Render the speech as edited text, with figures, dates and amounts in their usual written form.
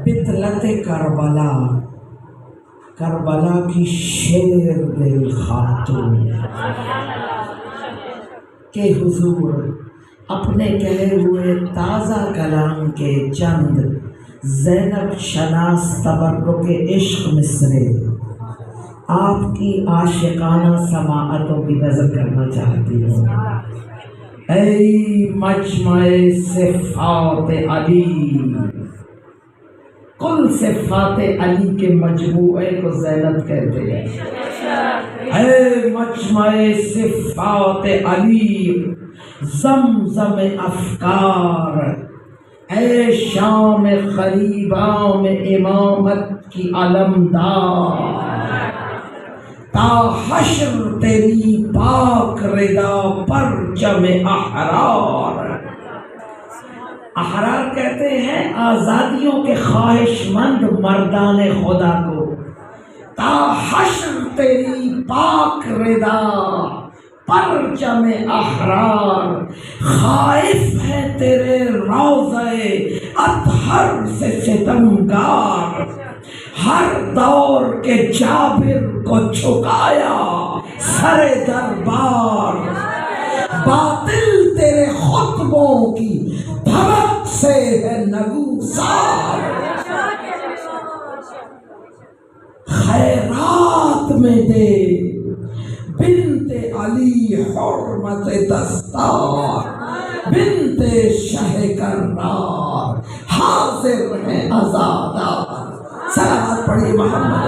بطلت کربلا، کربلا کی شیر دل خاتون کہ حضور اپنے کہے ہوئے تازہ کلام کے چند زینب شناس تبرک عشق مصرے آپ کی عاشقانہ سماعتوں کی نظر کرنا چاہتی ہوں۔ اے مجمع صفات علی، کل صفات علی کے مجموعے کو زینب کہتے ہیں۔ اے مجمع صفات علی، زمزم افکار، اے شام خریباں میں امامت کی علمدار، تا حشر تیری پاک رضا پرچم احرار۔ احرار کہتے ہیں آزادیوں کے خواہش مند مردان خدا کو۔ تا حشر تیری پاک رضا پرچم احرار، خائف ہے تیرے روضہ اطہر سے ستمگار، ہر دور کے جابر کو جھکایا سر دربار، باطل تیرے خطبوں کی دھڑک سے ہے نگوسار، خیرات میں دے بنت علی حرمت دستار، بنت شہ کرار حاضر ہے آزادار۔ صلوات پڑھی محمد